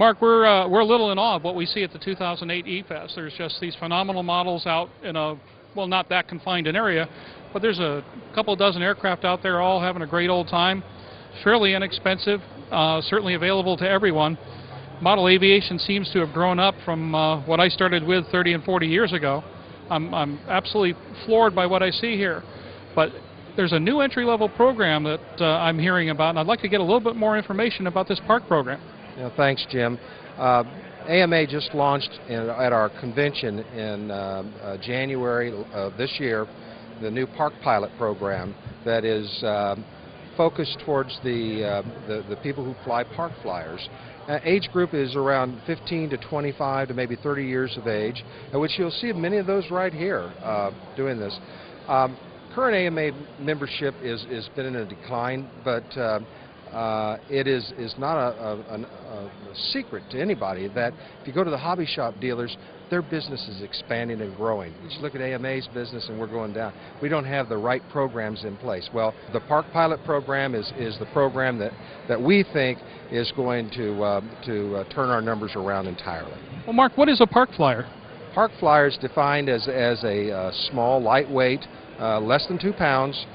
Mark, we're a little in awe of what we see at the 2008 E-Fest. There's just these phenomenal models out in a, well, not that confined an area, but there's a couple dozen aircraft out there all having a great old time. Fairly inexpensive, certainly available to everyone. Model aviation seems to have grown up from what I started with 30 and 40 years ago. I'm absolutely floored by what I see here. But there's a new entry-level program that I'm hearing about, and I'd like to get a little bit more information about this park program. Yeah, thanks, Jim. AMA just launched at our convention in January of this year the new park pilot program that is focused towards the people who fly park flyers. Age group is around 15 to 25 to maybe 30 years of age, which you'll see many of those right here doing this. Current AMA membership is been in a decline, but it is not a secret to anybody that if you go to the hobby shop dealers, their business is expanding and growing. You just look at AMA's business and we're going down. We don't have the right programs in place. Well, the Park Pilot program is the program that we think is going to turn our numbers around entirely. Well, Mark, what is a park flyer? Park flyer is defined as a small, lightweight, less than 2 pounds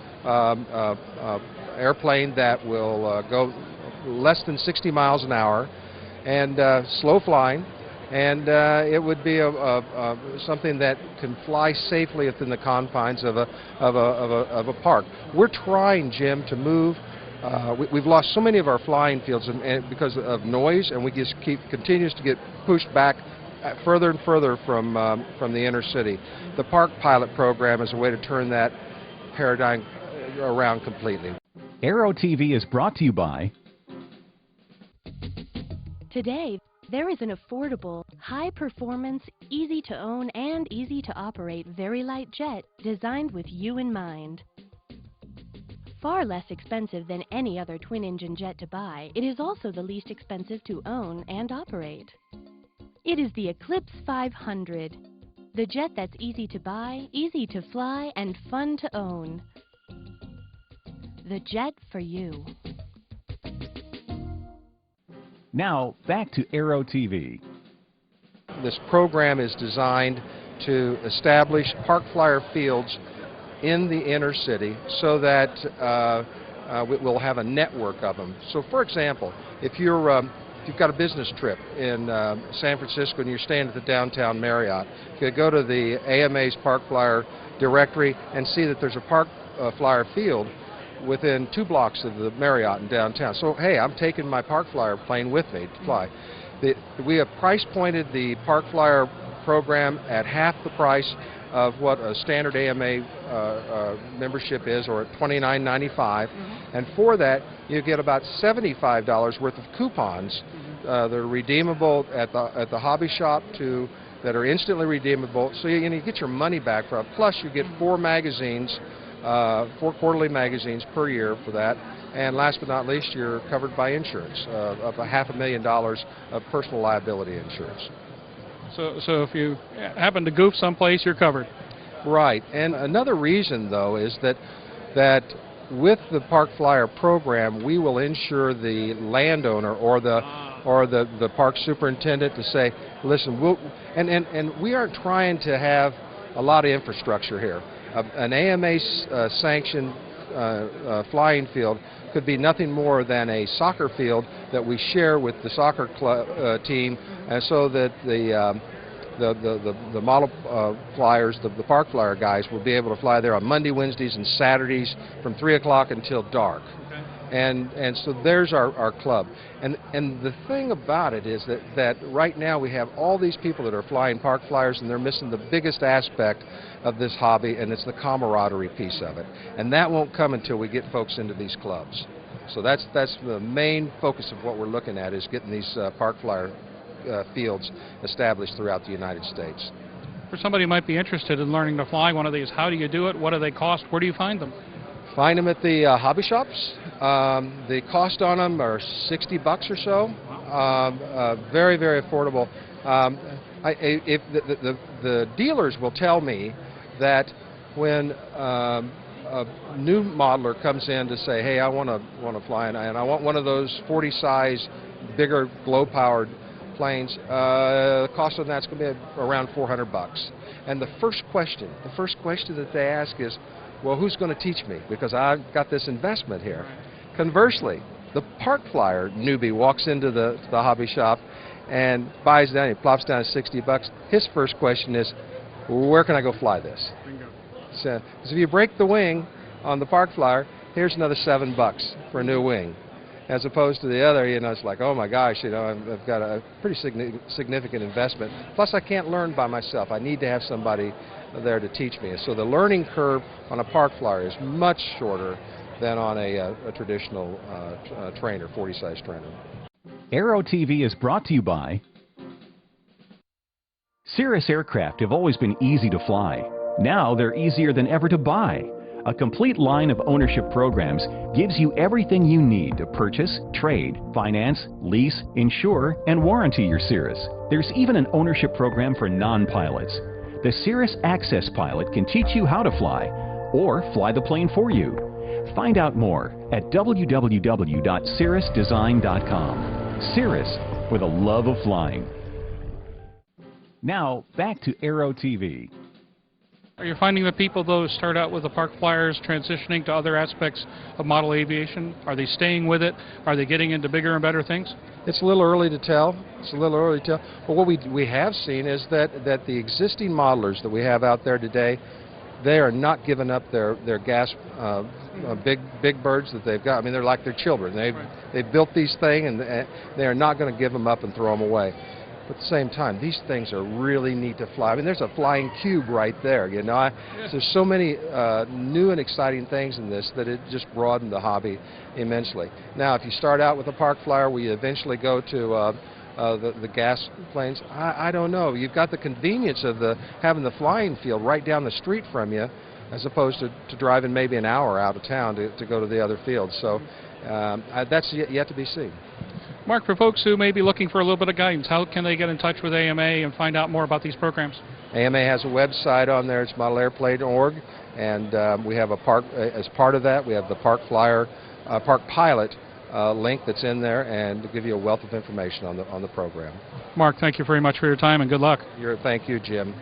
airplane that will go less than 60 miles an hour and slow flying, and it would be something that can fly safely within the confines of a park. We're trying, Jim, to move. We've lost so many of our flying fields and because of noise, and we just continues to get pushed back further and further from the inner city. The Park Pilot program is a way to turn that paradigm around completely. Aero-TV is brought to you by... Today, there is an affordable, high-performance, easy-to-own and easy-to-operate very light jet designed with you in mind. Far less expensive than any other twin-engine jet to buy, it is also the least expensive to own and operate. It is the Eclipse 500, the jet that's easy to buy, easy to fly, and fun to own. The jet for you. Now, back to Aero-TV. This program is designed to establish park flyer fields in the inner city so that we'll have a network of them. So, for example, if you've got a business trip in San Francisco and you're staying at the downtown Marriott, you could go to the AMA's Park Flyer directory and see that there's a park flyer field within 2 blocks of the Marriott in downtown. So, hey, I'm taking my Park Flyer plane with me to fly. We have price pointed the Park Flyer program at half the price of what a standard AMA membership is, or at $29.95. And for that, you get about $75 worth of coupons that are redeemable at the hobby shop that are instantly redeemable. So you get your money back from it. Plus, you get 4 magazines. 4 quarterly magazines per year for that, and last but not least, you're covered by insurance of $500,000 of personal liability insurance. So if you happen to goof someplace, you're covered. Right, and another reason though is that with the Park Flyer program, we will insure the landowner or the park superintendent to say, listen, and we aren't trying to have a lot of infrastructure here. An AMA sanctioned flying field could be nothing more than a soccer field that we share with the soccer club, team, and so that the model flyers, the park flyer guys, will be able to fly there on Monday, Wednesdays, and Saturdays from 3 o'clock until dark. And so there's our club. And the thing about it is that right now we have all these people that are flying park flyers, and they're missing the biggest aspect of this hobby, and it's the camaraderie piece of it. And that won't come until we get folks into these clubs. So that's the main focus of what we're looking at, is getting these park flyer fields established throughout the United States. For somebody who might be interested in learning to fly one of these, how do you do it? What do they cost? Where do you find them? Find them at the hobby shops. The cost on them are $60 or so. Very, very affordable. If the dealers will tell me that when a new modeler comes in to say, hey, I want to fly, and I want one of those 40 size, bigger, glow-powered planes, the cost of that's going to be around $400. And the first question that they ask is, well, who's going to teach me? Because I've got this investment here. Conversely, the park flyer newbie walks into the hobby shop and buys down, he plops down $60. His first question is, where can I go fly this? Bingo. So if you break the wing on the park flyer, here's another $7 for a new wing. As opposed to the other, you know, it's like, oh my gosh, you know, I've got a pretty significant investment. Plus, I can't learn by myself. I need to have somebody there to teach me. So the learning curve on a park flyer is much shorter than on a traditional trainer, 40-size trainer. Aero-TV is brought to you by Cirrus aircraft have always been easy to fly. Now they're easier than ever to buy. A complete line of ownership programs gives you everything you need to purchase, trade, finance, lease, insure, and warranty your Cirrus. There's even an ownership program for non-pilots. The Cirrus Access Pilot can teach you how to fly or fly the plane for you. Find out more at www.cirrusdesign.com. Cirrus, with a love of flying. Now, back to Aero-TV. Are you finding that people, though, start out with the park flyers, transitioning to other aspects of model aviation? Are they staying with it? Are they getting into bigger and better things? It's a little early to tell. But what we have seen is that the existing modelers that we have out there today, they are not giving up their gas big birds that they've got. I mean, they're like their children. They've built these things, and they are not going to give them up and throw them away. But at the same time, these things are really neat to fly. I mean, there's a flying cube right there. You know, there's so many new and exciting things in this that it just broadened the hobby immensely. Now, if you start out with a park flyer, will you eventually go to the gas planes? I don't know. You've got the convenience of having the flying field right down the street from you, as opposed to driving maybe an hour out of town to go to the other fields. So that's yet to be seen. Mark, for folks who may be looking for a little bit of guidance, how can they get in touch with AMA and find out more about these programs? AMA has a website on there. It's modelairplane.org, and we have a park, as part of that, we have the park pilot link that's in there, and to give you a wealth of information on the program. Mark, thank you very much for your time, and good luck. Thank you, Jim.